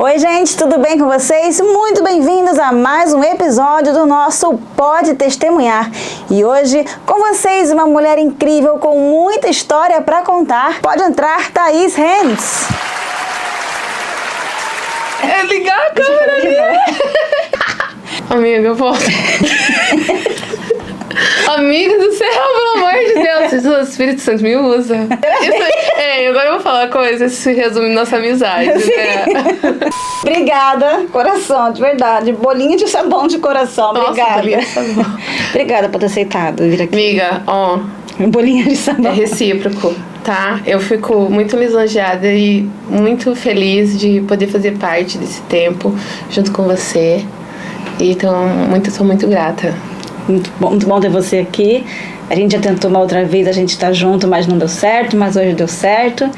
Oi, gente, tudo bem com vocês? Muito bem-vindos a mais um episódio do nosso Pode Testemunhar. E hoje, com vocês, uma mulher incrível com muita história para contar. Pode entrar, Thaís Renz. É ligar a câmera ali. Amiga, eu volto. Amiga do céu, pelo amor de Deus, Jesus, Espírito Santo me usa. Agora eu vou falar uma coisa, isso se resume nossa amizade, né? Obrigada, coração, de verdade. Bolinho de sabão de coração, obrigada. Bolinho de sabão. Obrigada por ter aceitado vir aqui. Amiga, ó. Bolinho de sabão. É recíproco, tá? Eu fico muito lisonjeada e muito feliz de poder fazer parte desse tempo junto com você. E sou muito grata. Muito bom ter você aqui. A gente já tentou uma outra vez, a gente tá junto, mas não deu certo, mas hoje deu certo.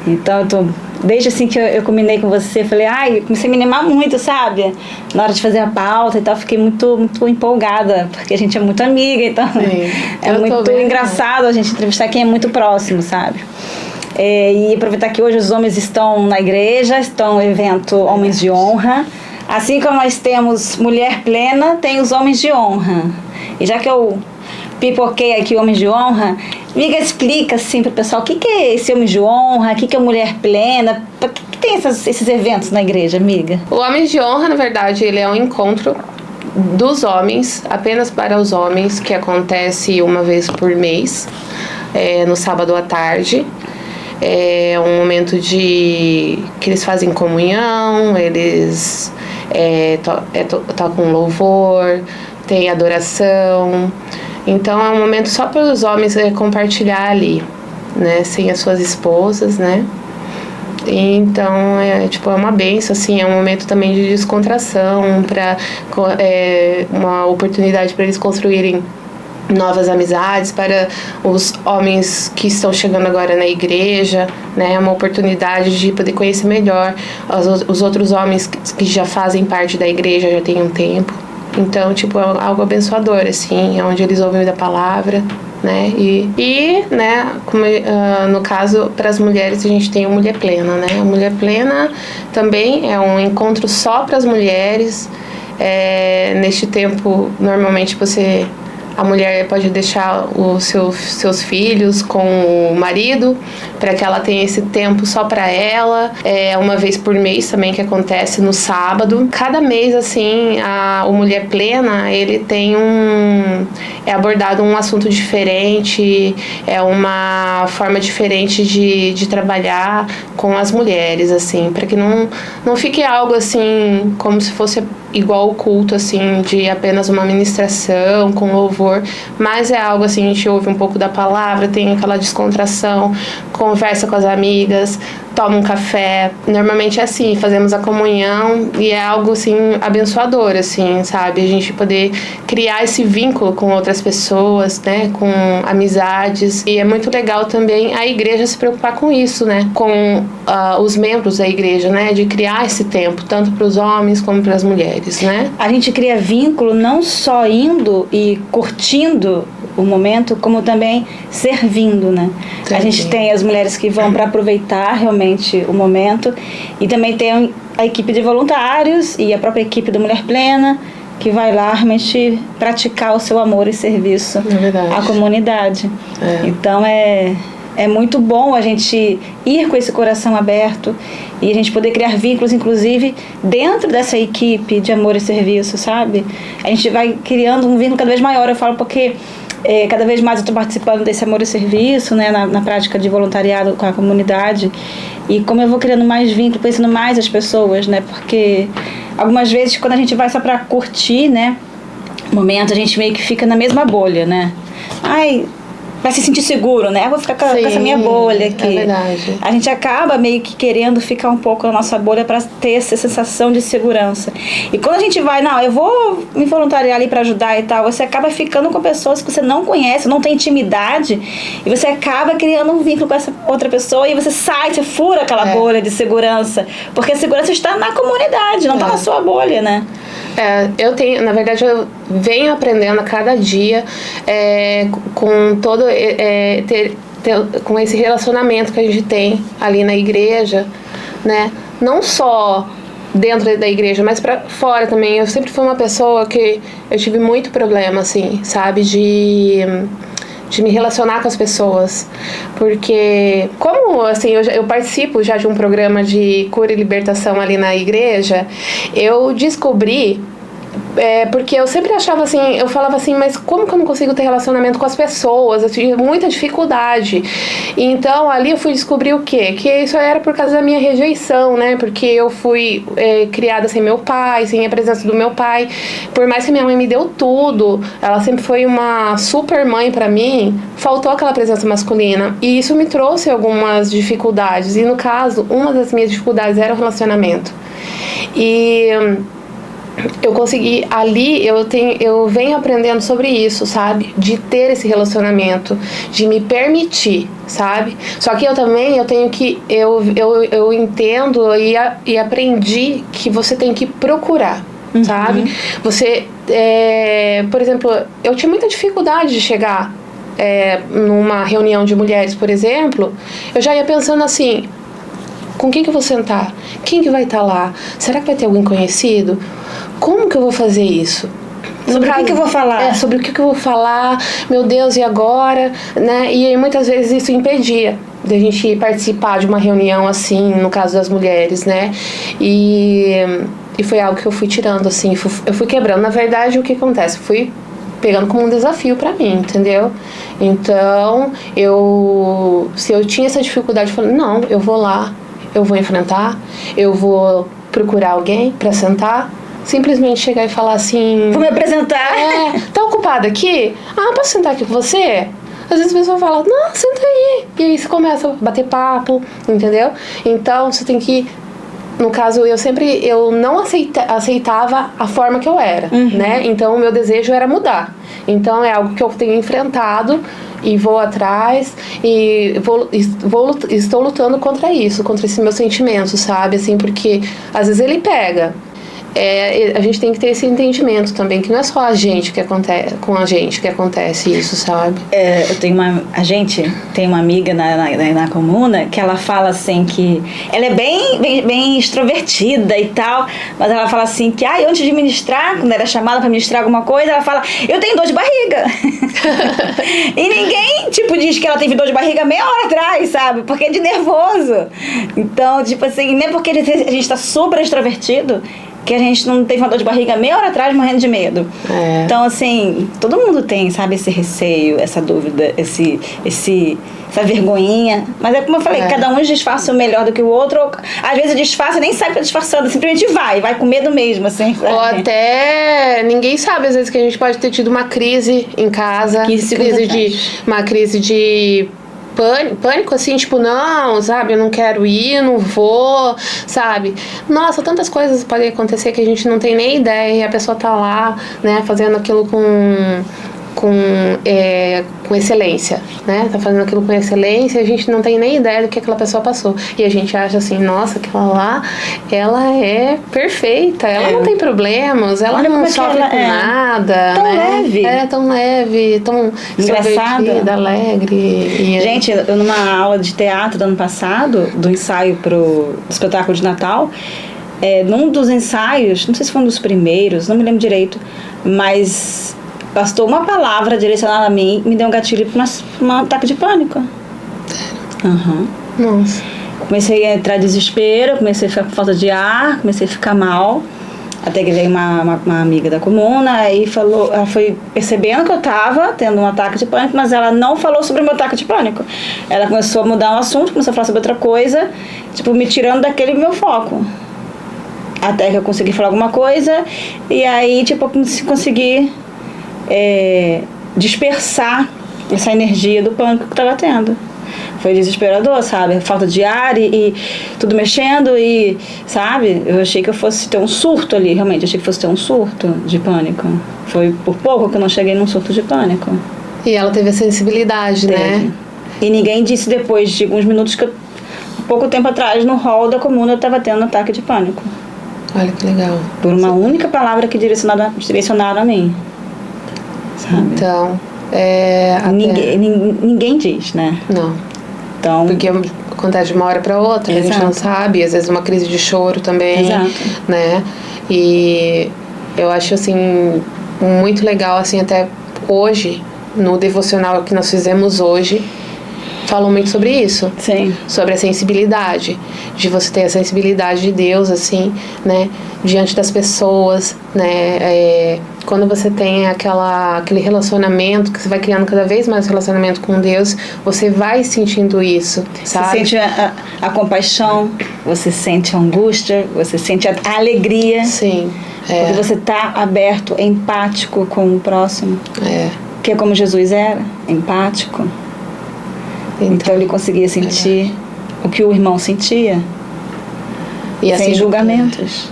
Então desde assim que eu combinei com você, falei, comecei a me animar muito, sabe? Na hora de fazer a pauta e tal, fiquei muito empolgada, porque a gente é muito amiga, então é muito engraçado a gente entrevistar quem é muito próximo, sabe? E aproveitar que hoje os homens estão na igreja, estão no evento Homens de Honra. Assim como nós temos Mulher Plena, tem os Homens de Honra. E já que eu pipoquei aqui Homens de Honra, amiga, explica assim pro pessoal o que é esse Homem de Honra, o que é Mulher Plena, por que tem esses eventos na igreja, amiga? O Homens de Honra, na verdade, ele é um encontro dos homens, apenas para os homens, que acontece uma vez por mês, no sábado à tarde. É um momento que eles fazem comunhão, eles tocam louvor, tem adoração. Então é um momento só para os homens compartilhar ali, né, sem as suas esposas, né? Então é uma bênção, assim, é um momento também de descontração, uma oportunidade para eles construírem novas amizades, para os homens que estão chegando agora na igreja, né? Uma oportunidade de poder conhecer melhor os outros homens que já fazem parte da igreja, já tem um tempo. Então, é algo abençoador, assim, é onde eles ouvem da palavra, né? E né, no caso, para as mulheres, a gente tem o Mulher Plena, né? A Mulher Plena também é um encontro só para as mulheres. Neste tempo, normalmente a mulher pode deixar os seus filhos com o marido, para que ela tenha esse tempo só para ela. Uma vez por mês também, que acontece no sábado. Cada mês, assim, o Mulher Plena, ele tem é abordado um assunto diferente, é uma forma diferente de trabalhar com as mulheres, assim, para que não fique algo assim, como se fosse igual o culto, assim, de apenas uma ministração com louvor, mas é algo assim, a gente ouve um pouco da palavra, tem aquela descontração, conversa com as amigas, toma um café. Normalmente é assim, fazemos a comunhão e é algo assim abençoador, assim, sabe? A gente poder criar esse vínculo com outras pessoas, né? Com amizades. E é muito legal também a igreja se preocupar com isso, né? Com os membros da igreja, né? De criar esse tempo, tanto para os homens como para as mulheres, né? A gente cria vínculo não só indo e curtindo o momento, como também servindo, né? Entendi. A gente tem as mulheres que vão para aproveitar realmente o momento, e também tem a equipe de voluntários e a própria equipe do Mulher Plena, que vai lá realmente praticar o seu amor e serviço à comunidade. Então é muito bom a gente ir com esse coração aberto e a gente poder criar vínculos, inclusive, dentro dessa equipe de amor e serviço, sabe? A gente vai criando um vínculo cada vez maior. Eu falo porque cada vez mais eu estou participando desse amor e serviço, né, na prática de voluntariado com a comunidade, e como eu vou criando mais vínculo, conhecendo mais as pessoas, né, porque algumas vezes quando a gente vai só para curtir, né, o momento, a gente meio que fica na mesma bolha, né, vai se sentir seguro, né? Eu vou ficar com essa minha bolha aqui. É verdade. A gente acaba meio que querendo ficar um pouco na nossa bolha para ter essa sensação de segurança. E quando a gente vai, eu vou me voluntariar ali para ajudar e tal, você acaba ficando com pessoas que você não conhece, não tem intimidade, e você acaba criando um vínculo com essa outra pessoa, e você fura aquela bolha de segurança, porque a segurança está na comunidade, não está na sua bolha, né? Na verdade, eu venho aprendendo a cada dia com todo com esse relacionamento que a gente tem ali na igreja, né? Não só dentro da igreja, mas pra fora também. Eu sempre fui uma pessoa que eu tive muito problema, assim, sabe? De me relacionar com as pessoas. Porque, como, assim, eu participo já de um programa de cura e libertação ali na igreja, eu descobri... porque eu sempre achava assim, eu falava assim, mas como que eu não consigo ter relacionamento com as pessoas? Eu tinha muita dificuldade. Então, ali eu fui descobrir o quê? Que isso era por causa da minha rejeição, né? Porque eu fui criada sem meu pai, sem a presença do meu pai. Por mais que minha mãe me deu tudo, ela sempre foi uma super mãe pra mim, faltou aquela presença masculina. E isso me trouxe algumas dificuldades. E no caso, uma das minhas dificuldades era o relacionamento. E... eu consegui, ali eu venho aprendendo sobre isso, sabe? De ter esse relacionamento, de me permitir, sabe? Só que eu tenho que, eu entendo e aprendi que você tem que procurar, sabe? Você, por exemplo, eu tinha muita dificuldade de chegar numa reunião de mulheres, por exemplo, eu já ia pensando assim, com quem que eu vou sentar? Quem que vai estar lá? Será que vai ter alguém conhecido? Como que eu vou fazer isso? Sobre o que eu vou falar? Sobre o que eu vou falar, meu Deus, e agora? Né? E aí, muitas vezes isso impedia de a gente participar de uma reunião assim, no caso das mulheres, né? E foi algo que eu fui tirando, assim, eu fui quebrando. Na verdade, o que acontece? Eu fui pegando como um desafio pra mim, entendeu? Então, se eu tinha essa dificuldade, eu falei, não, eu vou lá, eu vou enfrentar, eu vou procurar alguém pra sentar, simplesmente chegar e falar assim... vou me apresentar. Tá ocupada aqui? Ah, posso sentar aqui com você? Às vezes a pessoa fala, não, senta aí. E aí você começa a bater papo, entendeu? Então, você tem que... No caso, eu não aceitava a forma que eu era, né? Então, o meu desejo era mudar. Então, é algo que eu tenho enfrentado e vou atrás e estou lutando contra isso, contra esse meu sentimento, sabe? Assim, porque às vezes ele pega. A gente tem que ter esse entendimento também, que não é só a gente que acontece, com a gente que acontece isso, sabe? A gente tem uma amiga na comuna que ela fala assim que ela é bem extrovertida e tal, mas ela fala assim que antes de ministrar, quando era chamada para ministrar alguma coisa, ela fala, eu tenho dor de barriga. E ninguém, diz que ela teve dor de barriga meia hora atrás, sabe? Porque é de nervoso. Então, assim, nem porque a gente tá super extrovertido que a gente não teve uma dor de barriga meia hora atrás morrendo de medo. Então, assim, todo mundo tem, sabe, esse receio, essa dúvida, essa vergonhinha. Mas é como eu falei, cada um disfarça o melhor do que o outro. Ou, às vezes disfarça e nem sabe que tá disfarçando, simplesmente vai com medo mesmo, assim. Sabe? Ou até ninguém sabe, às vezes, que a gente pode ter tido uma crise em casa, uma crise de pânico, assim, não, sabe, eu não quero ir, não vou, sabe, nossa, tantas coisas podem acontecer que a gente não tem nem ideia e a pessoa tá lá, né, fazendo aquilo com excelência, né, tá fazendo aquilo com excelência e a gente não tem nem ideia do que aquela pessoa passou e a gente acha assim, nossa, aquela lá, ela é perfeita, ela não tem problemas, ela não sofre com nada, tão né? leve, tão leve, tão engraçada, alegre. Gente, eu numa aula de teatro do ano passado, do ensaio do espetáculo de Natal, num dos ensaios, não sei se foi um dos primeiros, não me lembro direito, mas bastou uma palavra direcionada a mim, me deu um gatilho para um ataque de pânico. Nossa. Comecei a entrar em desespero, comecei a ficar com falta de ar, comecei a ficar mal. Até que veio uma amiga da comuna e falou, ela foi percebendo que eu estava tendo um ataque de pânico, mas ela não falou sobre o meu ataque de pânico. Ela começou a mudar o assunto, começou a falar sobre outra coisa, me tirando daquele meu foco. Até que eu consegui falar alguma coisa e aí, eu consegui dispersar essa energia do pânico que eu estava tendo. Foi desesperador, sabe? Falta de ar e tudo mexendo e, sabe? Eu achei que eu fosse ter um surto ali, realmente. Achei que fosse ter um surto de pânico. Foi por pouco que eu não cheguei num surto de pânico. E ela teve a sensibilidade, né? E ninguém disse depois de alguns minutos que pouco tempo atrás, no hall da comuna, eu estava tendo um ataque de pânico. Olha que legal. Por uma única palavra que direcionaram a mim. Sabe? Então, ninguém diz, né? Não. Então, porque acontece de uma hora para outra, a gente não sabe, às vezes uma crise de choro também, né? E eu acho, assim, muito legal, assim, até hoje, no devocional que nós fizemos hoje, falam muito sobre isso. Sim. Sobre a sensibilidade, de você ter a sensibilidade de Deus, assim, né, diante das pessoas, né, quando você tem aquele relacionamento, que você vai criando cada vez mais relacionamento com Deus, você vai sentindo isso, sabe? Você sente a compaixão, você sente a angústia, você sente a alegria. Sim. Porque você está aberto, empático com o próximo. Que é como Jesus era, empático. Então ele conseguia sentir o que o irmão sentia, e sem assim, julgamentos,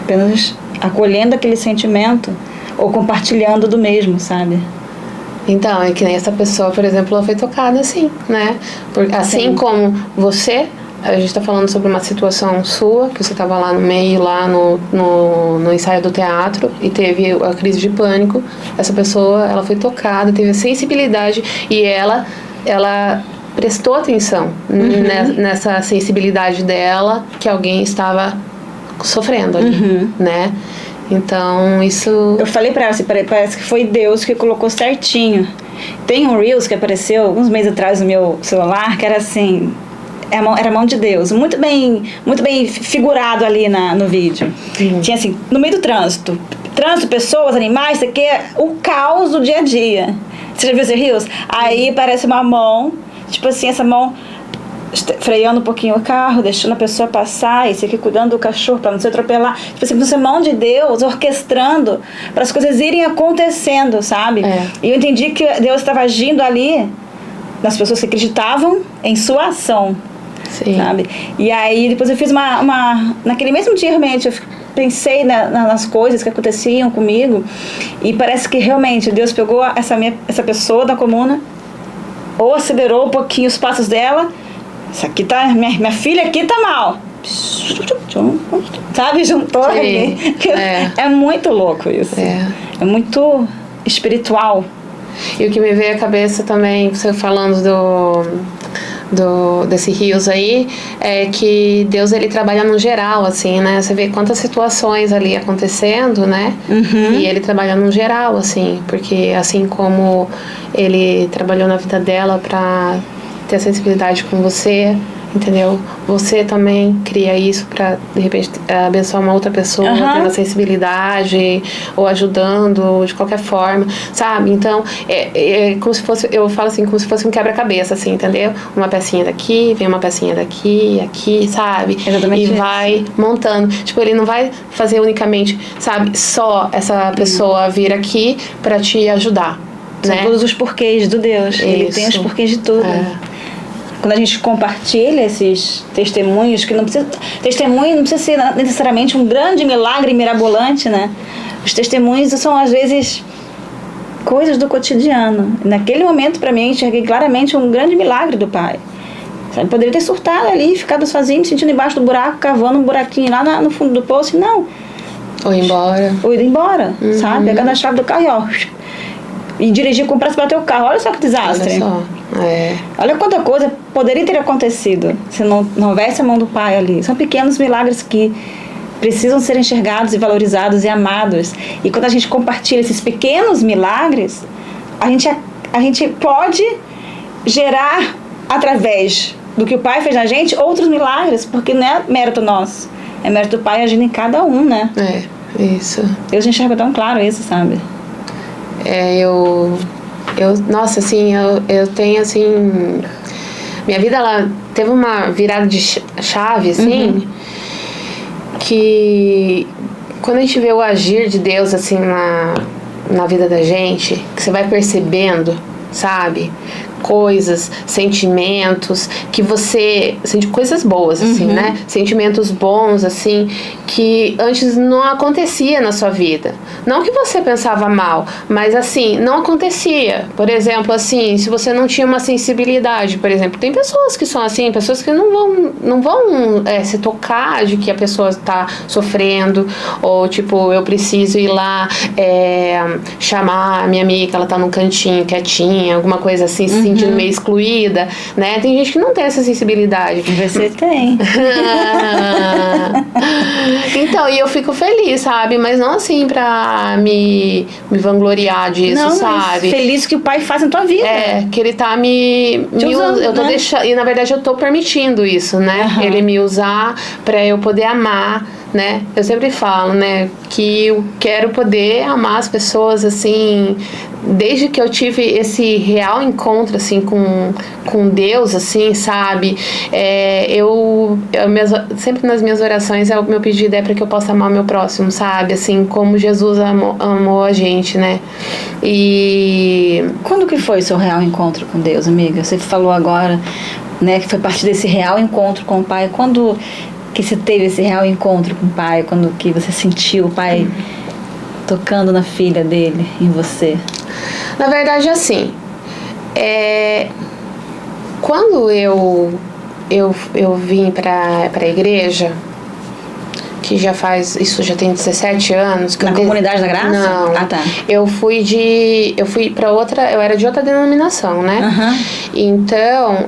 apenas acolhendo aquele sentimento ou compartilhando do mesmo, sabe? Então, é que nem essa pessoa, por exemplo, ela foi tocada assim, né? Assim como você, a gente está falando sobre uma situação sua, que você estava lá no meio, lá no ensaio do teatro, e teve a crise de pânico. Essa pessoa, ela foi tocada, teve a sensibilidade, e ela prestou atenção nessa sensibilidade dela, que alguém estava sofrendo ali, né? Então, isso... Eu falei pra ela, assim, parece que foi Deus que colocou certinho. Tem um Reels que apareceu alguns meses atrás no meu celular, que era assim... Era a mão de Deus, muito bem figurado ali no vídeo. Tinha assim, no meio do trânsito, pessoas, animais, isso aqui é o caos do dia a dia. Você já viu esse Reels? Aí parece uma mão, tipo assim, essa mão freando um pouquinho o carro, deixando a pessoa passar, e você aqui cuidando do cachorro para não se atropelar. Tipo assim, você é mão de Deus, orquestrando para as coisas irem acontecendo, sabe? E eu entendi que Deus estava agindo ali nas pessoas que acreditavam em sua ação. Sim. Sabe? E aí depois eu fiz naquele mesmo dia realmente eu pensei nas coisas que aconteciam comigo, e parece que realmente Deus pegou essa pessoa da comuna, ou acelerou um pouquinho os passos dela. Isso aqui tá, minha filha aqui tá mal, sabe, juntou ali. É muito louco isso, é muito espiritual. E o que me veio à cabeça também, você falando desse Rios aí, é que Deus, ele trabalha no geral, assim, né? Você vê quantas situações ali acontecendo, né? E ele trabalha no geral, assim, porque assim como ele trabalhou na vida dela pra ter sensibilidade com você, entendeu? Você também cria isso pra, de repente, abençoar uma outra pessoa, tendo a sensibilidade, ou ajudando de qualquer forma, sabe? Então, é como se fosse, eu falo assim, como se fosse um quebra-cabeça, assim, entendeu? Uma pecinha daqui, vem uma pecinha daqui, aqui, sabe? Exatamente. E vai montando. Tipo, ele não vai fazer unicamente, sabe, só essa pessoa vir aqui pra te ajudar, São né? todos os porquês do Deus. Ele tem os porquês de tudo. Quando a gente compartilha esses testemunhos, testemunho não precisa ser necessariamente um grande milagre mirabolante, né? Os testemunhos são, às vezes, coisas do cotidiano. Naquele momento, para mim, eu enxerguei claramente um grande milagre do Pai. Sabe? Poderia ter surtado ali, ficado sozinho, sentindo embaixo do buraco, cavando um buraquinho lá no fundo do poço. Não. Ou ir embora. Ou ir embora, sabe? Pegando a chave do carro e ó... E dirigir com pressa para o teu carro. Olha só que desastre. Olha só. Olha quanta coisa poderia ter acontecido se não houvesse a mão do Pai ali. São pequenos milagres que precisam ser enxergados e valorizados e amados. E quando a gente compartilha esses pequenos milagres, a gente pode gerar, através do que o Pai fez na gente, outros milagres, porque não é mérito nosso. É mérito do Pai agindo em cada um, né? Isso. Deus enxerga tão claro isso, sabe? Nossa, assim, eu tenho, assim... Minha vida, ela teve uma virada de chave, assim, que quando a gente vê o agir de Deus, assim, na vida da gente, que você vai percebendo, sabe? Coisas, sentimentos, que você sente coisas boas, assim, né? Sentimentos bons, assim, que antes não acontecia na sua vida. Não que você pensava mal, mas assim, não acontecia. Por exemplo, assim, se você não tinha uma sensibilidade, por exemplo, tem pessoas que são assim, pessoas que não vão se tocar de que a pessoa está sofrendo, ou tipo, eu preciso ir lá chamar a minha amiga, ela tá num cantinho, quietinha, alguma coisa assim, se sentindo meio excluída, né? Tem gente que não tem essa sensibilidade. Você tem. Então, e eu fico feliz, sabe? Mas não assim pra me vangloriar disso, não, sabe? Feliz que o pai faz na tua vida. Que ele tá me usando, eu tô deixando, e na verdade eu tô permitindo isso, né? Ele me usar pra eu poder amar, né? Eu sempre falo, né, que eu quero poder amar as pessoas, assim, desde que eu tive esse real encontro, assim, com Deus, assim, sabe? Sempre nas minhas orações, o meu pedido é para que eu possa amar o meu próximo, sabe? Assim, como Jesus amou a gente, né? E... Quando que foi o seu real encontro com Deus, amiga? Você falou agora, né, que foi a partir desse real encontro com o Pai. Quando que você teve esse real encontro com o Pai? Quando que você sentiu o Pai tocando na filha dele, em você? Na verdade, assim, quando eu vim para a igreja, que isso já tem 17 anos. Na Comunidade da Graça? Não. Ah, tá. Eu fui para outra, eu era de outra denominação, né? Então,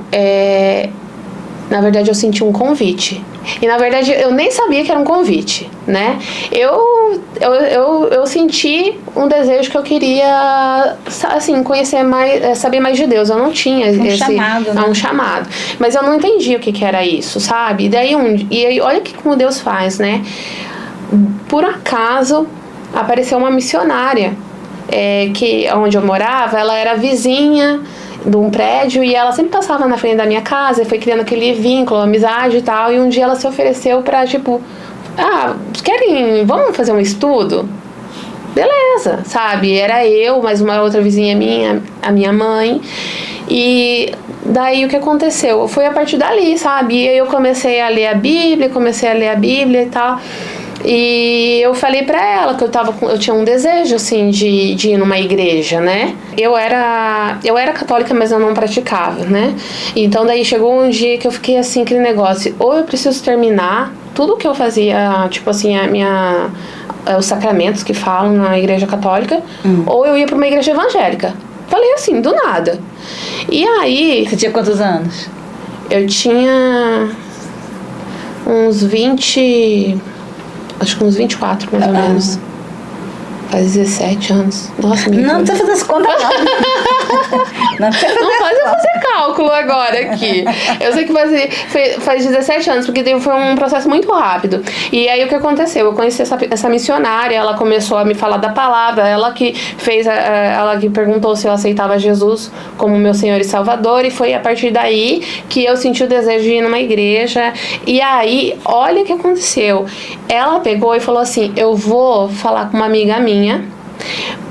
na verdade, eu senti um convite. E, na verdade, eu nem sabia que era um convite, né? Eu senti um desejo que eu queria, assim, conhecer mais, saber mais de Deus. Eu não tinha chamado, né? Um chamado. Mas eu não entendi o que era isso, sabe? E aí, olha como Deus faz, né? Por acaso, apareceu uma missionária, que onde eu morava, ela era vizinha de um prédio, e ela sempre passava na frente da minha casa e foi criando aquele vínculo, amizade e tal, e um dia ela se ofereceu pra, tipo, vamos fazer um estudo? Beleza, sabe? Era eu, mais uma outra vizinha minha, a minha mãe, e daí o que aconteceu? Foi a partir dali, sabe? E aí eu comecei a ler a Bíblia e tal. E eu falei pra ela que eu tinha um desejo, assim, de ir numa igreja, né? Eu era católica, mas eu não praticava, né? Então daí chegou um dia que eu fiquei assim, aquele negócio, ou eu preciso terminar tudo que eu fazia, tipo assim, os sacramentos que falam na igreja católica, ou eu ia pra uma igreja evangélica. Falei assim, do nada. E aí... Você tinha quantos anos? Eu tinha uns 20... Acho que uns 24, mais ou menos. Faz 17 anos. Nossa, não precisa fazer as contas, não. Não precisa fazer cálculo agora aqui. Eu sei que faz 17 anos, porque foi um processo muito rápido. E aí o que aconteceu? Eu conheci essa missionária, ela começou a me falar da palavra, ela que perguntou se eu aceitava Jesus como meu Senhor e Salvador, e foi a partir daí que eu senti o desejo de ir numa igreja. E aí, olha o que aconteceu. Ela pegou e falou assim, eu vou falar com uma amiga minha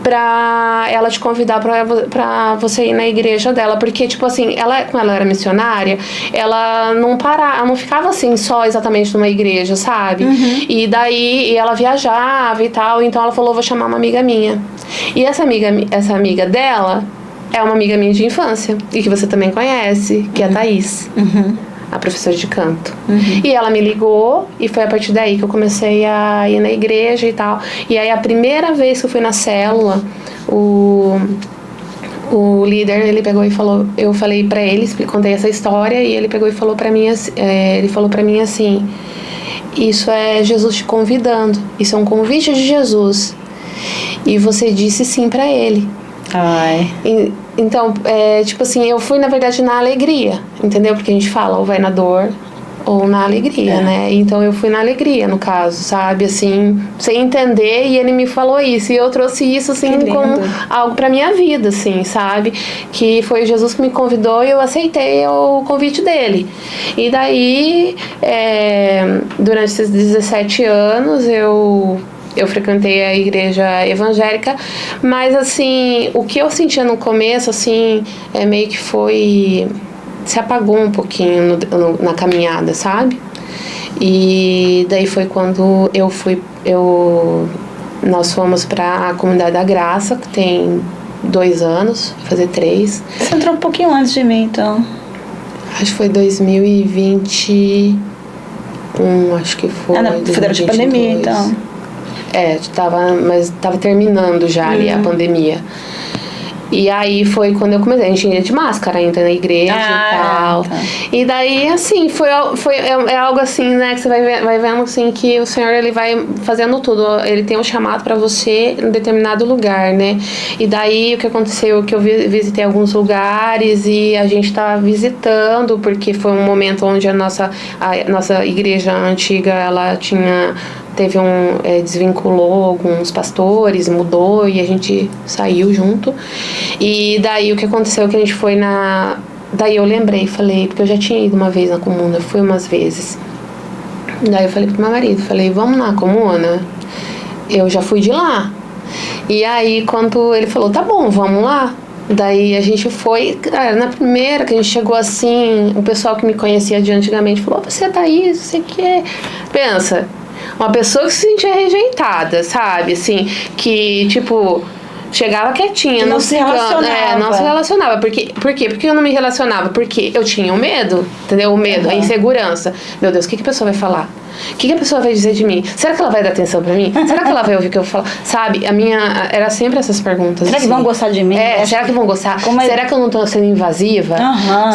pra ela te convidar pra você ir na igreja dela, porque, tipo assim, como ela era missionária, ela não ficava assim, só exatamente numa igreja, sabe? E daí, ela viajava e tal, então ela falou, vou chamar uma amiga minha. E essa amiga dela é uma amiga minha de infância, e que você também conhece, que é a Thaís. A professora de canto. E ela me ligou, e foi a partir daí que eu comecei a ir na igreja e tal. E aí a primeira vez que eu fui na célula, o líder, ele pegou e falou, eu falei pra ele, contei essa história, e ele pegou e falou pra mim, assim, isso é Jesus te convidando, isso é um convite de Jesus, e você disse sim pra ele. Ai. Então, tipo assim, eu fui, na verdade, na alegria, entendeu? Porque a gente fala, ou vai na dor, ou na alegria, né? Então, eu fui na alegria, no caso, sabe? Assim, sem entender, e ele me falou isso. E eu trouxe isso, assim, como algo pra minha vida, assim, sabe? Que foi Jesus que me convidou e eu aceitei o convite dele. E daí, durante esses 17 anos, eu frequentei a igreja evangélica, mas assim, o que eu sentia no começo, assim, meio que se apagou um pouquinho na caminhada, sabe? E daí foi quando eu nós fomos para a Comunidade da Graça, que tem 2 anos, vai fazer 3. Você entrou um pouquinho antes de mim, então. Acho que foi 2021, acho que foi. Foi durante a pandemia, então. Mas tava terminando já ali a pandemia. E aí foi quando eu comecei, a gente ia de máscara ainda na igreja e tal. Tá. E daí, assim, é algo assim, né, que você vai vendo, assim, que o Senhor, ele vai fazendo tudo. Ele tem um chamado pra você em determinado lugar, né? E daí, o que aconteceu, que eu visitei alguns lugares e a gente tá visitando, porque foi um momento onde a nossa igreja antiga, ela teve desvinculou alguns pastores, mudou e a gente saiu junto. E daí o que aconteceu que a gente foi daí eu lembrei, falei, porque eu já tinha ido uma vez na comuna, fui umas vezes. Daí eu falei pro meu marido, falei, vamos na comuna? Eu já fui de lá. E aí quando ele falou, tá bom, vamos lá. Daí a gente foi, cara, na primeira que a gente chegou assim, o pessoal que me conhecia de antigamente falou, você é Thaís, você que pensa, uma pessoa que se sentia rejeitada, sabe? Assim, que, tipo, chegava quietinha. Que não se relacionava. Não se relacionava. Por quê? Porque eu não me relacionava? Porque eu tinha o medo, entendeu? O medo, a insegurança. Meu Deus, o que a pessoa vai falar? O que a pessoa vai dizer de mim? Será que ela vai dar atenção pra mim? Será que ela vai ouvir o que eu falo? Sabe, era sempre essas perguntas. Será assim. que vão gostar de mim? Será que vão gostar? Será que eu não tô sendo invasiva?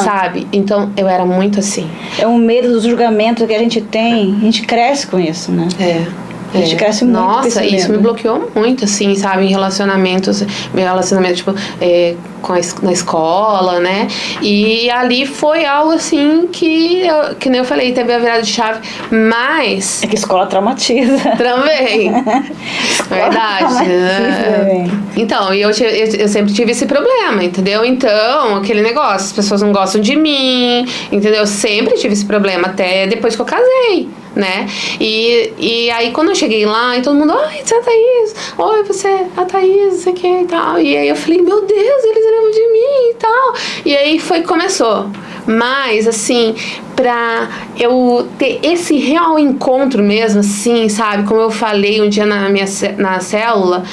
Sabe? Então, eu era muito assim. É um medo do julgamento que a gente tem. A gente cresce com isso, né? A gente cresce muito. Nossa, isso me bloqueou muito, assim, sabe? Em relacionamentos, tipo, na escola, né? E ali foi algo, assim, que nem eu falei, teve a virada de chave, mas... É que escola traumatiza. Também. Verdade. Né? Então, eu sempre tive esse problema, entendeu? Então, aquele negócio, as pessoas não gostam de mim, entendeu? Eu sempre tive esse problema, até depois que eu casei. Né? E aí quando eu cheguei lá, e todo mundo, ai, você é a Thaís, oi, você é a Thaís, não sei o que e tal. E aí eu falei, meu Deus, eles lembram de mim e tal. E aí começou. Mas, assim, pra eu ter esse real encontro mesmo, assim, sabe? Como eu falei um dia na célula,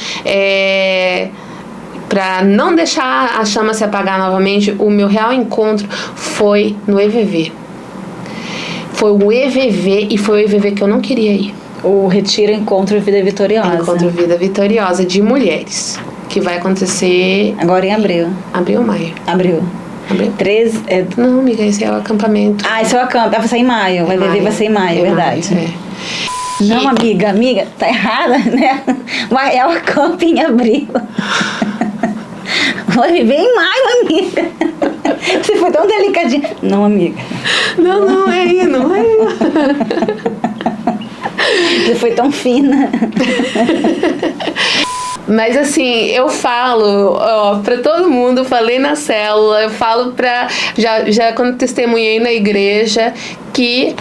pra não deixar a chama se apagar novamente, o meu real encontro foi no EVV. Foi o EVV e foi o EVV que eu não queria ir. O Retiro Encontro Vida Vitoriosa. Encontro Vida Vitoriosa de mulheres. Que vai acontecer... Agora em abril. Abril ou maio? Abril. 13... Não, amiga, esse é o acampamento. Esse é o acampamento. Vai ser em maio. O EVV vai ser em maio, verdade. Não, amiga, tá errada, né? É o acampo em abril. Vai viver em maio, amiga. Você foi tão delicadinha. Não, amiga. Não é aí. Você foi tão fina. Mas assim, eu falo, pra todo mundo, falei na célula, eu falo já quando testemunhei na igreja, que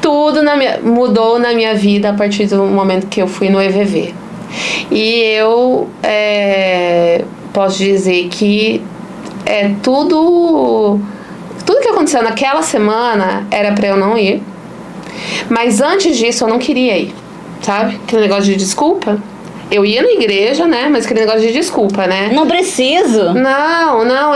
tudo mudou na minha vida a partir do momento que eu fui no EVV. E eu posso dizer que tudo que aconteceu naquela semana era pra eu não ir. Mas antes disso eu não queria ir, sabe? Aquele negócio de desculpa. Eu ia na igreja, né? Mas aquele negócio de desculpa, né? Não preciso. Não,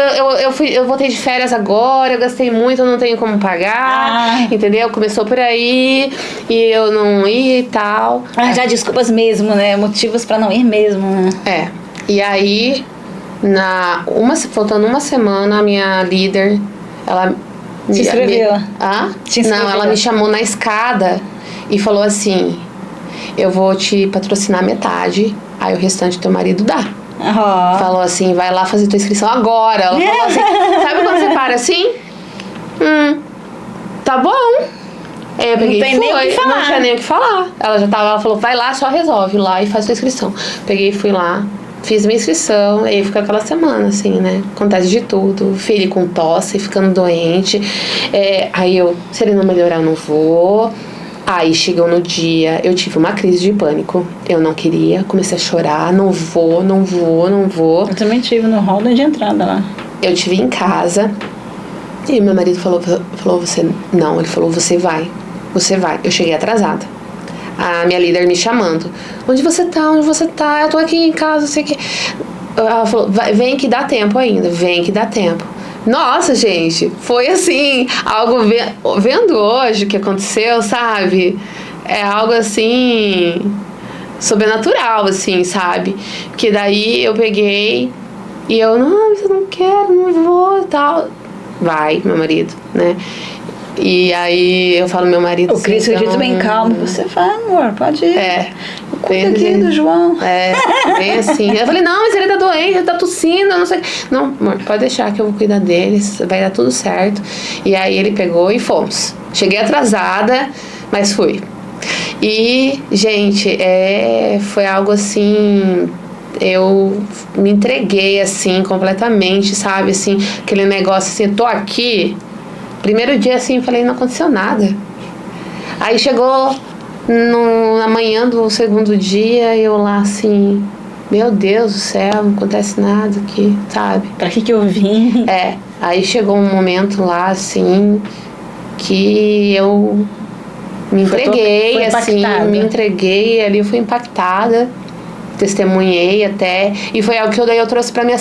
eu voltei de férias agora, eu gastei muito, eu não tenho como pagar, entendeu? Começou por aí e eu não ia e tal. Já desculpas mesmo, né? Motivos pra não ir mesmo, né? E aí, faltando uma semana, a minha líder, ela... Te inscreveu? Não, ela me chamou na escada e falou assim, eu vou te patrocinar metade, aí o restante teu marido dá. Falou assim, vai lá fazer tua inscrição agora. Ela falou assim, sabe quando você para assim? Tá bom. Aí eu peguei e fui, não tinha nem o que falar. Ela falou, vai lá, só resolve lá e faz tua inscrição. Peguei e fui lá. Fiz minha inscrição, aí ficou aquela semana, assim, né? Acontece de tudo. Filho com tosse, ficando doente. Aí se ele não melhorar, eu não vou. Aí chegou no dia, eu tive uma crise de pânico. Eu não queria, comecei a chorar. Não vou. Eu também tive no hall de entrada lá. Eu tive em casa. E meu marido falou, você não. Ele falou, você vai. Eu cheguei atrasada. a minha líder me chamando. Onde você tá? Onde você tá? Eu tô aqui em casa, sei que. Ela falou, vem que dá tempo ainda, vem que dá tempo. Nossa, gente, foi assim, algo vendo hoje o que aconteceu, sabe? É algo assim, sobrenatural, assim, sabe? Porque daí eu peguei e eu, não, eu não quero, não vou e tal. Vai, meu marido, né? E aí eu falo, meu marido... O Cris acredita bem calmo. Você vai, amor, pode ir. Cuida aqui do João. Bem assim. Eu falei, não, mas ele tá doente, ele tá tossindo, eu não sei. Não, amor, pode deixar que eu vou cuidar deles, vai dar tudo certo. E aí ele pegou e fomos. Cheguei atrasada, mas fui. E, gente, foi algo assim... Eu me entreguei, assim, completamente, sabe? Assim, aquele negócio assim, eu tô aqui... Primeiro dia, assim, eu falei, não aconteceu nada. Aí chegou na manhã do segundo dia, eu lá, assim, meu Deus do céu, não acontece nada aqui, sabe? Pra que eu vim? Aí chegou um momento lá, assim, que eu me entreguei, assim, me entreguei, ali eu fui impactada. Testemunhei até, e foi algo que eu trouxe pra minha,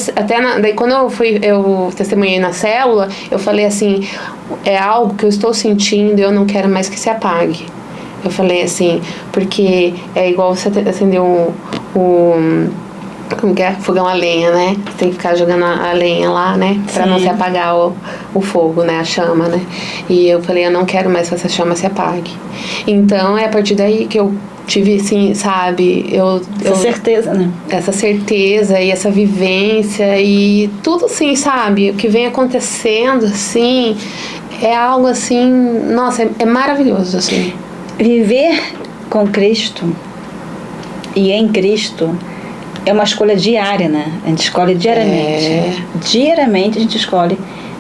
daí quando eu testemunhei na célula, eu falei assim, é algo que eu estou sentindo e eu não quero mais que se apague. Eu falei assim, porque é igual você acender como que é? Fogão a lenha, né? Você tem que ficar jogando a lenha lá, né? Pra não se apagar o fogo, né? A chama, né? E eu falei, eu não quero mais que essa chama se apague. Então, é a partir daí que eu tive, assim, sabe? Essa certeza, né? Essa certeza e essa vivência e tudo, assim, sabe? O que vem acontecendo, assim, é algo, assim, nossa, é maravilhoso, assim. Viver com Cristo e em Cristo é uma escolha diária, né? A gente escolhe diariamente. Diariamente a gente escolhe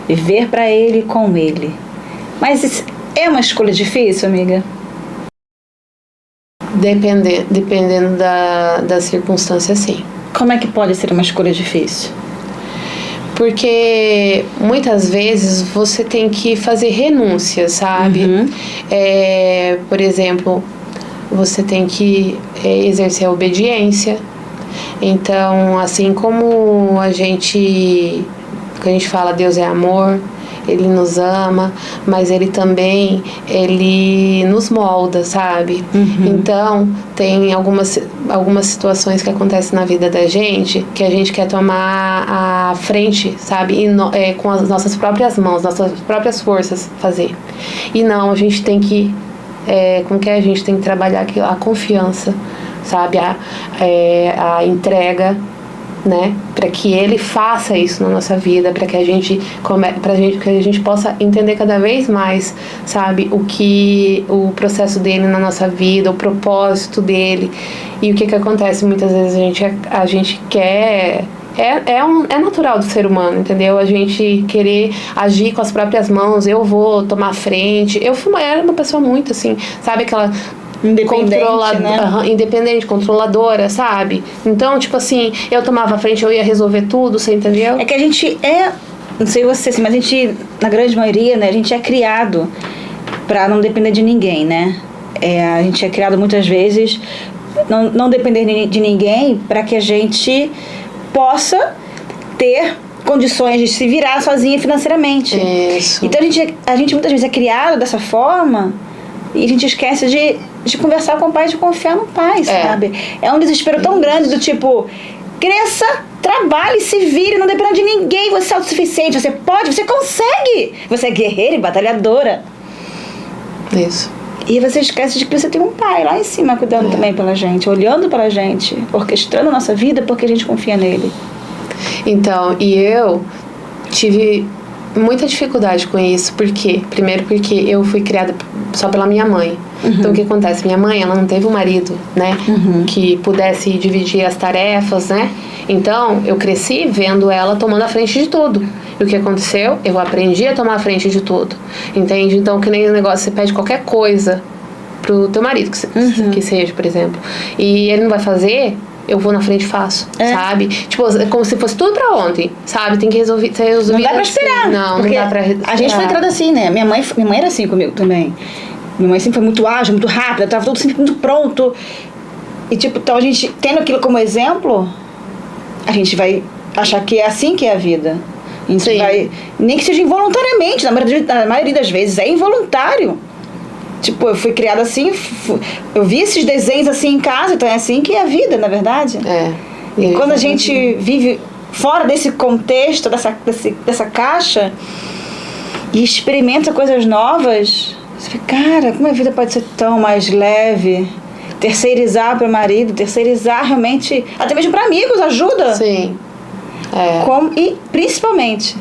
viver para Ele e com Ele. Mas é uma escolha difícil, amiga? Dependendo da circunstância, sim. Como é que pode ser uma escolha difícil? Porque muitas vezes você tem que fazer renúncias, sabe? Por exemplo, você tem que exercer a obediência. Então, assim como a gente fala Deus é amor, Ele nos ama, mas Ele também, Ele nos molda, sabe? Então, tem algumas situações que acontecem na vida da gente que a gente quer tomar a frente, sabe? E com as nossas próprias mãos, nossas próprias forças fazer. E não, a gente tem que... com que a gente tem que trabalhar aqui a confiança, sabe? A entrega, né? Para que Ele faça isso na nossa vida, para que a gente possa entender cada vez mais, sabe, o processo dele na nossa vida, o propósito dele. E o que acontece muitas vezes a gente quer é natural do ser humano, entendeu? A gente querer agir com as próprias mãos, eu vou tomar a frente. Eu era uma pessoa muito assim, sabe, aquela independente, controladora, sabe? Então, tipo assim, eu tomava a frente, eu ia resolver tudo, você entendeu? É que a gente não sei você, assim, mas a gente, na grande maioria, né, a gente é criado pra não depender de ninguém, né? A gente é criado muitas vezes não depender de ninguém para que a gente possa ter condições de se virar sozinha financeiramente. Isso. Então a gente muitas vezes é criado dessa forma e a gente esquece de conversar com o pai, de confiar no pai, sabe? É um desespero tão grande do tipo, cresça, trabalhe, se vire, não dependa de ninguém, você é autossuficiente, você pode, você consegue, você é guerreira e batalhadora. Isso. E você esquece de que você tem um pai lá em cima cuidando também pela gente, olhando pela gente, orquestrando a nossa vida porque a gente confia nele. Então, e eu tive muita dificuldade com isso, porque eu fui criada só pela minha mãe. Então o que acontece? Minha mãe, ela não teve um marido, né, que pudesse dividir as tarefas, né? Então eu cresci vendo ela tomando a frente de tudo. E o que aconteceu? Eu aprendi a tomar a frente de tudo, entende? Então, que nem o negócio, você pede qualquer coisa pro teu marido, que seja, por exemplo, e ele não vai fazer, eu vou na frente e faço, sabe? Tipo, é como se fosse tudo pra ontem, sabe? Tem que ser resolvido. Não dá pra esperar. Não dá pra esperar. A gente foi criada assim, né? Minha mãe era assim comigo também. Minha mãe sempre foi muito ágil, muito rápida, tava tudo sempre muito pronto. E tipo, então a gente, tendo aquilo como exemplo, a gente vai achar que é assim que é a vida. A gente vai, nem que seja involuntariamente, na maioria das vezes é involuntário. Tipo, eu fui criada assim, eu vi esses desenhos assim em casa, então é assim que é a vida, na verdade. E quando a gente vive fora desse contexto, dessa caixa, e experimenta coisas novas, você fica, cara, como a vida pode ser tão mais leve? Terceirizar para o marido, terceirizar realmente, até mesmo para amigos, ajuda. Sim. E principalmente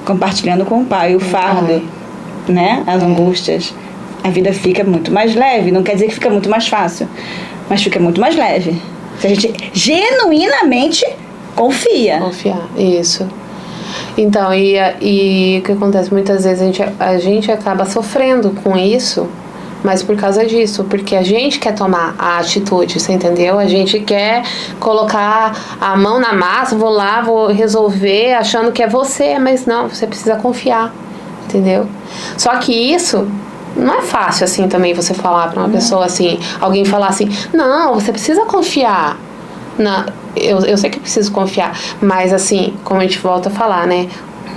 compartilhando com o pai o fardo, né? As angústias. A vida fica muito mais leve. Não quer dizer que fica muito mais fácil, mas fica muito mais leve. Se a gente genuinamente confiar, isso. Então, e o que acontece? Muitas vezes a gente acaba sofrendo com isso, mas por causa disso, porque a gente quer tomar a atitude, você entendeu? A gente quer colocar a mão na massa, vou resolver achando que é você, mas não, você precisa confiar, entendeu? Só que isso não é fácil assim também você falar para uma pessoa assim, alguém falar assim, não, você precisa confiar. Não, eu sei que eu preciso confiar, mas assim, como a gente volta a falar, né?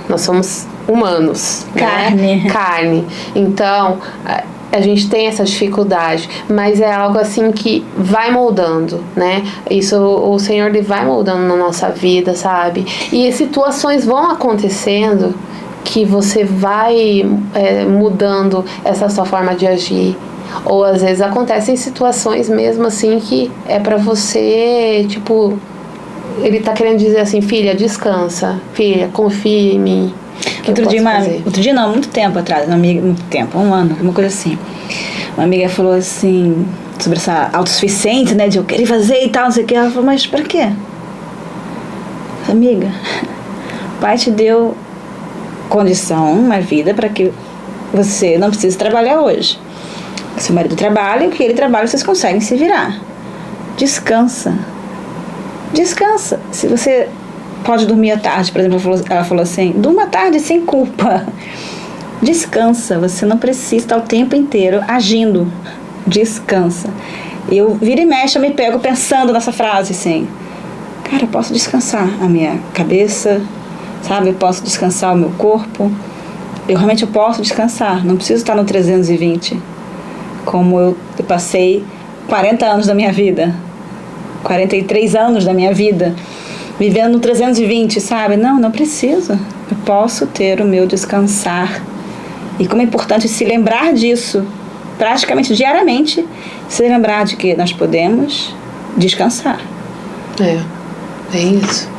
Nós somos humanos, carne. Né? Carne. Então, a gente tem essa dificuldade, mas é algo assim que vai moldando, né? Isso o Senhor ele vai moldando na nossa vida, sabe? E situações vão acontecendo que você vai mudando essa sua forma de agir. Ou às vezes acontecem situações mesmo assim que é pra você, tipo, ele tá querendo dizer assim, filha, descansa, filha, confia em mim. Outro dia não, muito tempo atrás, uma amiga, muito tempo, 1 ano, uma coisa assim. Uma amiga falou assim, sobre essa autossuficiência, né, de eu querer fazer e tal, não sei o que. Ela falou, mas pra quê? Amiga, o pai te deu condição, uma vida para que você não precise trabalhar hoje. Seu marido trabalha e o que ele trabalha vocês conseguem se virar. Descansa. Descansa. Se você pode dormir à tarde, por exemplo, ela falou assim, durma à tarde sem culpa. Descansa. Você não precisa estar o tempo inteiro agindo. Descansa. Eu vira e mexe, eu me pego pensando nessa frase assim, cara, eu posso descansar a minha cabeça, sabe? Eu posso descansar o meu corpo. Eu realmente posso descansar. Não preciso estar no 320. Como eu passei 40 anos da minha vida. 43 anos da minha vida. Vivendo no 320, sabe? Não preciso. Eu posso ter o meu descansar. E como é importante se lembrar disso. Praticamente diariamente. Se lembrar de que nós podemos descansar. É isso.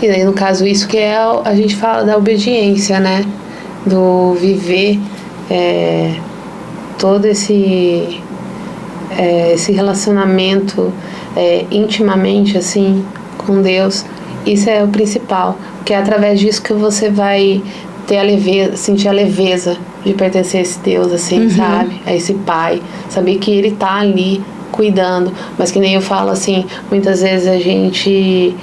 E daí, no caso, isso que a gente fala da obediência, né? Do viver todo esse relacionamento intimamente, assim, com Deus. Isso é o principal. Porque é através disso que você vai ter sentir a leveza de pertencer a esse Deus, assim, sabe? A esse Pai. Saber que Ele tá ali cuidando. Mas que nem eu falo, assim, muitas vezes a gente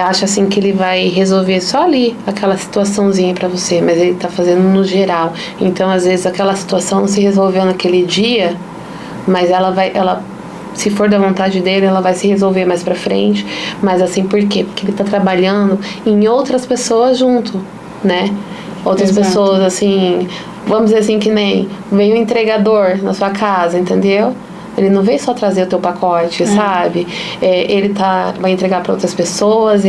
acha assim que ele vai resolver só ali aquela situaçãozinha pra você, mas ele tá fazendo no geral. Então às vezes aquela situação não se resolveu naquele dia, mas ela se for da vontade dele, ela vai se resolver mais pra frente. Mas assim, por quê? Porque ele tá trabalhando em outras pessoas junto, né? Outras pessoas, assim, vamos dizer assim, que nem vem um entregador na sua casa, entendeu? Ele não veio só trazer o teu pacote, sabe? Ele vai entregar para outras pessoas,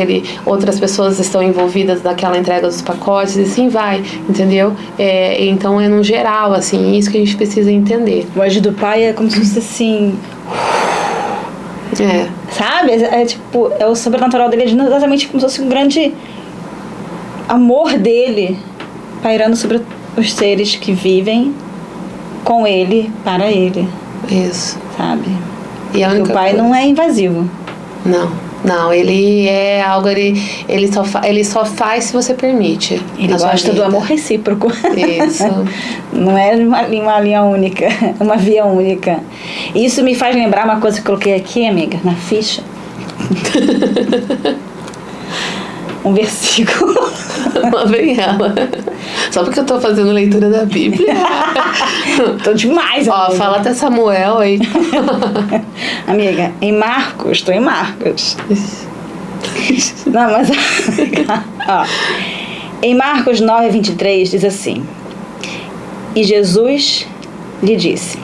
outras pessoas estão envolvidas naquela entrega dos pacotes, e assim vai, entendeu? Então é no geral, assim, isso que a gente precisa entender. O agir do pai é como se fosse assim... Sabe? Tipo, o sobrenatural dele é exatamente como se fosse um grande amor dele pairando sobre os seres que vivem com ele, para ele. Isso. Sabe? E o pai não é invasivo. Não, ele é algo, ele só faz se você permite. Ele gosta do amor recíproco. Isso. Não é uma linha única, uma via única. Isso me faz lembrar uma coisa que eu coloquei aqui, amiga, na ficha. um versículo. Lá vem ela. Só porque eu tô fazendo leitura da Bíblia. Tô demais, amiga. Ó, fala até Samuel aí. Amiga, tô em Marcos. Não, mas... ó, em Marcos 9:23 diz assim: E Jesus lhe disse: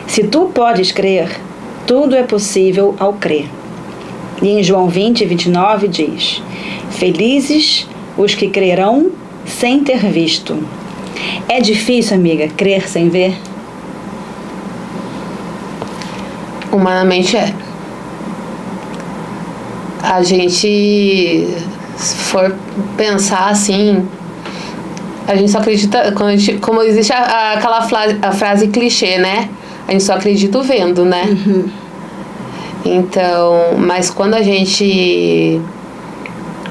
Se tu podes crer, tudo é possível ao crer. E em João 20:29 diz: Felizes os que crerão sem ter visto. É difícil, amiga, crer sem ver? Humanamente é. A gente, se for pensar assim, a gente só acredita, como existe aquela frase clichê, né? A gente só acredita vendo, né? Uhum. Então, mas quando a gente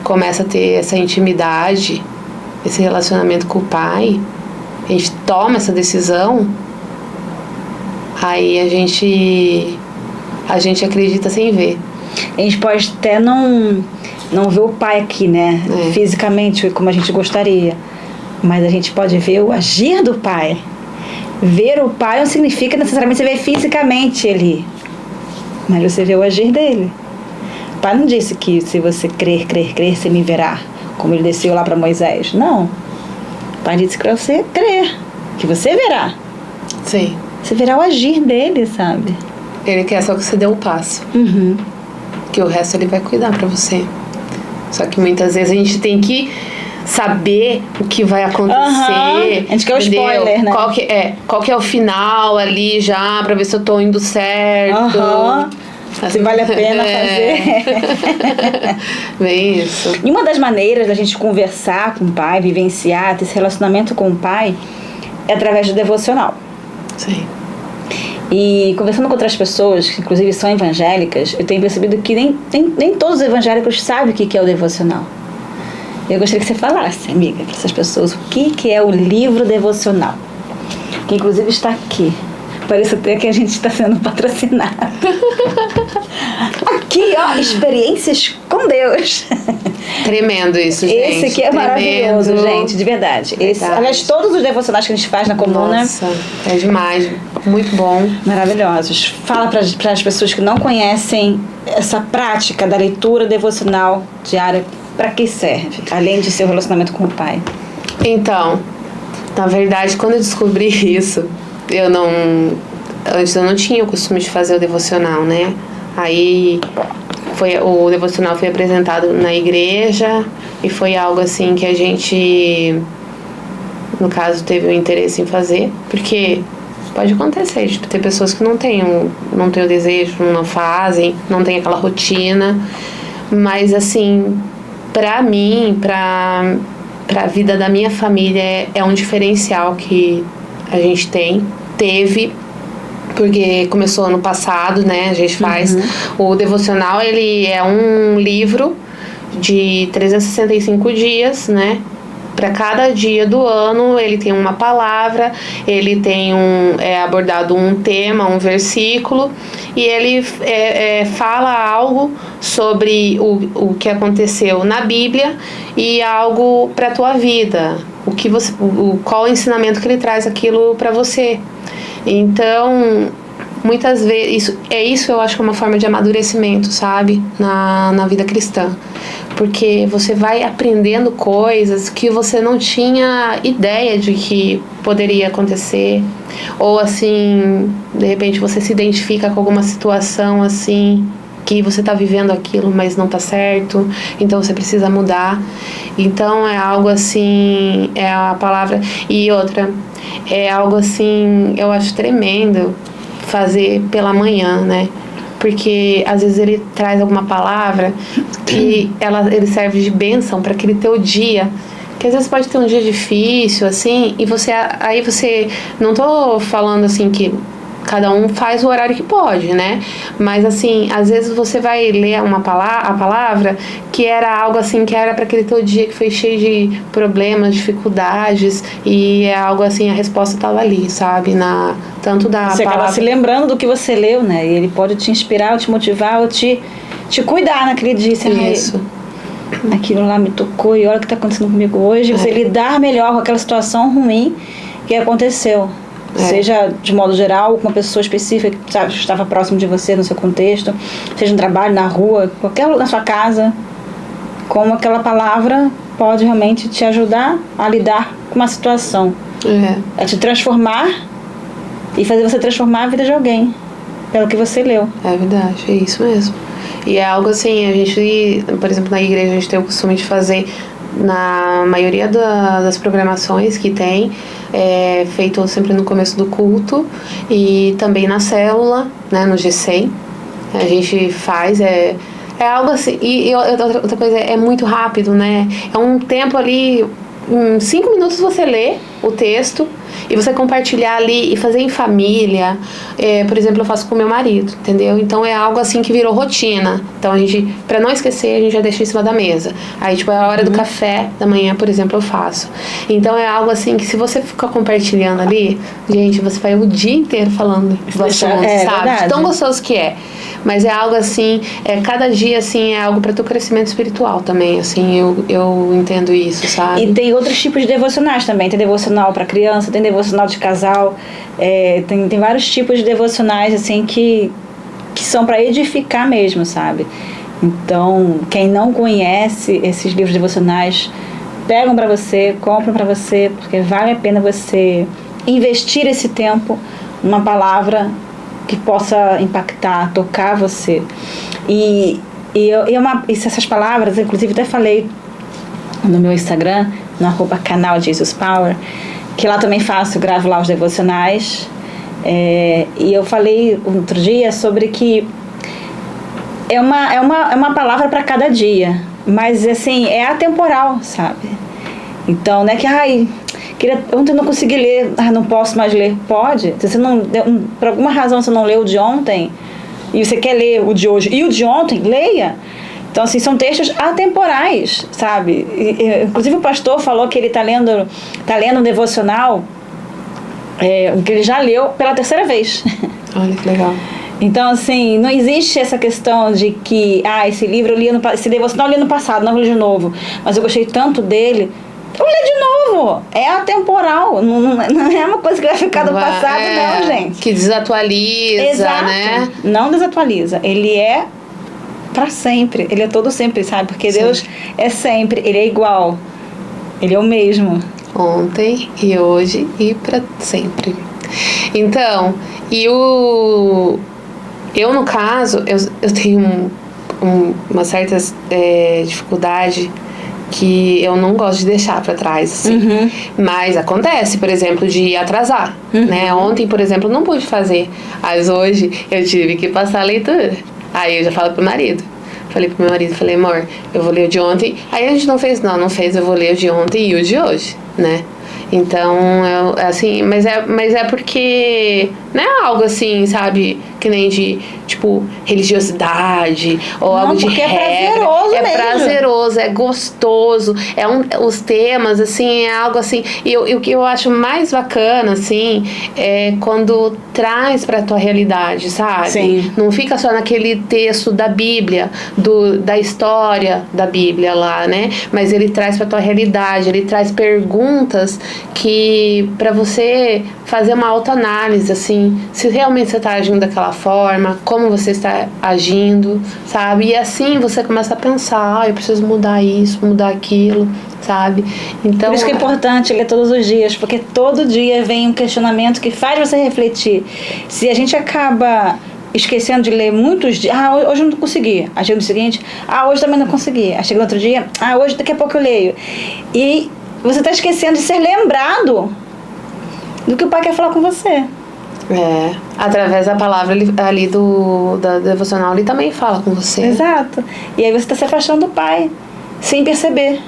começa a ter essa intimidade, esse relacionamento com o Pai, a gente toma essa decisão, aí a gente acredita sem ver. A gente pode até não ver o Pai aqui, né? Fisicamente, como a gente gostaria. Mas a gente pode ver o agir do Pai. Ver o Pai não significa necessariamente você ver fisicamente ele. Mas você vê o agir dele. O Pai não disse que se você crer, você me verá. Como ele desceu lá para Moisés. Não. O Pai disse que você crer, que você verá. Sim. Você verá o agir dele, sabe? Ele quer só que você dê o passo. Uhum. Que o resto ele vai cuidar pra você. Só que muitas vezes a gente tem que saber o que vai acontecer. A gente quer o spoiler, né? Qual que é o final ali já, pra ver se eu tô indo certo. Se vale a pena fazer. Bem isso. E uma das maneiras da gente conversar com o Pai, vivenciar, ter esse relacionamento com o Pai, é através do devocional. Sim. E conversando com outras pessoas, que inclusive são evangélicas, eu tenho percebido que nem todos os evangélicos sabem o que é o devocional. Eu gostaria que você falasse, amiga, para essas pessoas, o que é o livro devocional. Que inclusive está aqui. Parece até que a gente está sendo patrocinado. Aqui, ó, experiências com Deus. Tremendo isso, gente. Esse aqui é maravilhoso, gente, de verdade. Aliás, todos os devocionais que a gente faz na coluna. Nossa, é demais. Muito bom. Maravilhosos. Fala para as pessoas que não conhecem essa prática da leitura devocional diária, para que serve? Além de seu relacionamento com o Pai. Então, na verdade, quando eu descobri isso, antes eu não tinha o costume de fazer o devocional, né? Aí o devocional foi apresentado na igreja e foi algo assim que a gente, no caso, teve o interesse em fazer, porque pode acontecer, tipo, ter pessoas que não têm o desejo, não fazem, não tem aquela rotina, mas assim, pra mim, pra vida da minha família é um diferencial que a gente teve, porque começou ano passado, né? A gente faz o devocional, ele é um livro de 365 dias, né? Para cada dia do ano, ele tem uma palavra, ele tem abordado um tema, um versículo, e ele fala algo sobre o que aconteceu na Bíblia e algo para a tua vida, qual o ensinamento que ele traz aquilo para você. Então, muitas vezes, isso eu acho que é uma forma de amadurecimento, sabe? Na vida cristã. Porque você vai aprendendo coisas que você não tinha ideia de que poderia acontecer. Ou assim, de repente você se identifica com alguma situação assim, que você está vivendo aquilo, mas não está certo, então você precisa mudar. Então é algo assim, é a palavra. E outra, é algo assim, eu acho tremendo fazer pela manhã, né? Porque às vezes ele traz alguma palavra que ele serve de bênção para aquele teu dia, que às vezes pode ter um dia difícil, assim, e aí você, não tô falando assim que cada um faz o horário que pode, né? Mas assim, às vezes você vai ler a palavra que era algo assim, que era para aquele teu dia que foi cheio de problemas, dificuldades, e é algo assim, a resposta estava ali, sabe? Tanto da você palavra... acaba se lembrando do que você leu, né? E ele pode te inspirar, ou te motivar, ou te cuidar naquele dia. Isso. aquilo lá me tocou e olha o que está acontecendo comigo hoje. Você lidar melhor com aquela situação ruim que aconteceu. Seja de modo geral, com uma pessoa específica que sabe, estava próximo de você no seu contexto, seja no trabalho, na rua, qualquer lugar, na sua casa, como aquela palavra pode realmente te ajudar a lidar com uma situação. A te transformar e fazer você transformar a vida de alguém pelo que você leu. É verdade, é isso mesmo. E é algo assim, a gente, por exemplo, na igreja a gente tem o costume de fazer, na maioria das programações que tem, feito sempre no começo do culto e também na célula, né, no G100, a gente faz, é algo assim, e outra coisa, é muito rápido, né, é um tempo ali, em 5 minutos você lê o texto e você compartilhar ali e fazer em família. Por exemplo, eu faço com meu marido, entendeu? Então é algo assim que virou rotina. Então a gente, pra não esquecer, a gente já deixa em cima da mesa. Aí tipo, é a hora do café da manhã, por exemplo, eu faço. Então é algo assim que se você ficar compartilhando ali, gente, você vai o dia inteiro falando do assunto, sabe? Verdade. Tão gostoso que é. Mas é algo assim, cada dia assim é algo para teu crescimento espiritual também, assim, eu entendo isso, sabe? E tem outros tipos de devocionais também, tem devocional para criança, tem devocional de casal, tem vários tipos de devocionais assim que são para edificar mesmo, sabe? Então, quem não conhece esses livros devocionais, pegam para você, compram para você, porque vale a pena você investir esse tempo numa palavra que possa impactar, tocar você. E essas palavras, inclusive até falei no meu Instagram, no @canal Jesus Power, que lá também gravo lá os devocionais. E eu falei outro dia sobre que é uma palavra para cada dia, mas assim, é atemporal, sabe? Então, não é que, ontem eu não consegui ler, não posso mais ler. Pode. Se você não, por alguma razão você não leu o de ontem e você quer ler o de hoje e o de ontem, leia. Então, assim, são textos atemporais, sabe? Inclusive o pastor falou que ele tá lendo um devocional que ele já leu pela 3ª vez. Olha que legal. Então, assim, não existe essa questão de que, esse livro eu li esse devocional eu li no passado, não vou ler de novo, mas eu gostei tanto dele, eu ler de novo. É atemporal. Não é uma coisa que vai ficar do passado, não, gente. Que desatualiza, exato, né? Não desatualiza. Ele é pra sempre. Ele é todo sempre, sabe? Porque sim, Deus é sempre. Ele é igual. Ele é o mesmo. Ontem e hoje e pra sempre. Então, eu no caso, eu tenho uma certa dificuldade que eu não gosto de deixar para trás, assim. Mas acontece, por exemplo, de atrasar, né? Ontem, por exemplo, não pude fazer, mas hoje eu tive que passar a leitura. Aí eu já falo pro marido. Falei pro meu marido, amor, eu vou ler o de ontem. Aí a gente não fez, eu vou ler o de ontem e o de hoje, né? Então, assim, mas é porque não é algo assim, sabe, que nem de, tipo, religiosidade ou não, algo de regra. É prazeroso mesmo. Prazeroso, é gostoso, os temas, assim, é algo assim. E o que eu acho mais bacana, assim, é quando traz pra tua realidade, sabe? Sim. Não fica só naquele texto da Bíblia, da história da Bíblia lá, né? Mas ele traz pra tua realidade, ele traz perguntas que para você fazer uma autoanálise, assim, se realmente você está agindo daquela forma, como você está agindo, sabe? E assim você começa a pensar, eu preciso mudar isso, mudar aquilo, sabe? Então, por isso que é importante ler todos os dias, porque todo dia vem um questionamento que faz você refletir. Se a gente acaba esquecendo de ler muitos dias, hoje eu não consegui, aí chega no seguinte, hoje também não consegui, aí chega no outro dia, hoje daqui a pouco eu leio. E você está esquecendo de ser lembrado do que o Pai quer falar com você. Através da palavra ali da devocional, ele também fala com você. Exato. E aí você está se afastando do Pai, sem perceber.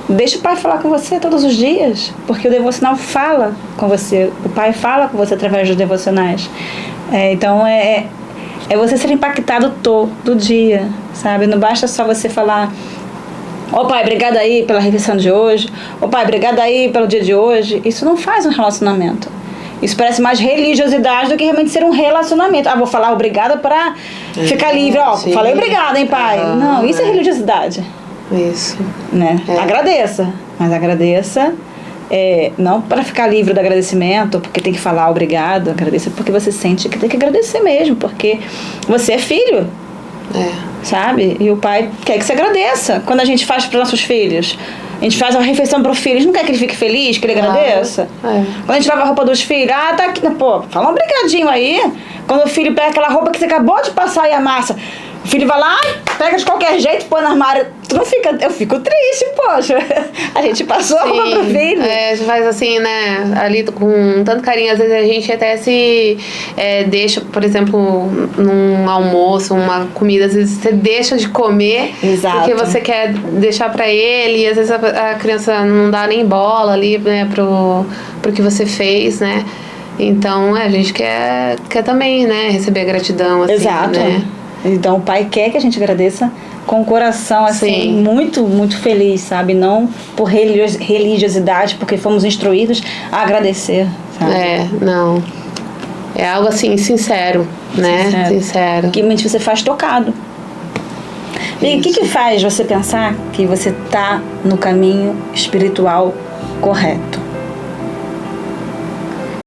Deixa o Pai falar com você todos os dias, porque o devocional fala com você. O Pai fala com você através dos devocionais. Então, é você ser impactado todo dia, sabe? Não basta só você falar... Pai, obrigada aí pela refeição de hoje. Pai, obrigada aí pelo dia de hoje. Isso não faz um relacionamento. Isso parece mais religiosidade do que realmente ser um relacionamento. Vou falar obrigada para ficar livre. Sim. Falei obrigada, hein, pai? Não, isso é religiosidade. Isso. Né? Agradeça, mas agradeça não para ficar livre do agradecimento, porque tem que falar obrigado, agradeça porque você sente que tem que agradecer mesmo, porque você é filho. Sabe? E o pai quer que você agradeça. Quando a gente faz para os nossos filhos, a gente faz uma refeição para o filho, a gente não quer que ele fique feliz, que ele agradeça? Quando a gente lava a roupa dos filhos, tá aqui, fala um obrigadinho aí. Quando o filho pega aquela roupa que você acabou de passar e amassa, o filho vai lá, pega de qualquer jeito, põe no armário. Tu não fica... Eu fico triste, poxa. A gente passou a roupa pro filho. A gente faz assim, né? Ali com tanto carinho. Às vezes a gente até se deixa, por exemplo, num almoço, uma comida. Às vezes você deixa de comer. Exato. Porque você quer deixar pra ele. E às vezes a criança não dá nem bola ali, né? Pro que você fez, né? Então, a gente quer também, né? Receber gratidão, assim, exato. Né? Então o pai quer que a gente agradeça com o coração assim, muito, muito feliz, sabe? Não por religiosidade, porque fomos instruídos a agradecer, sabe? Não. É algo assim, sincero, né? Sincero. Que realmente você faz tocado. E o que faz você pensar que você tá no caminho espiritual correto?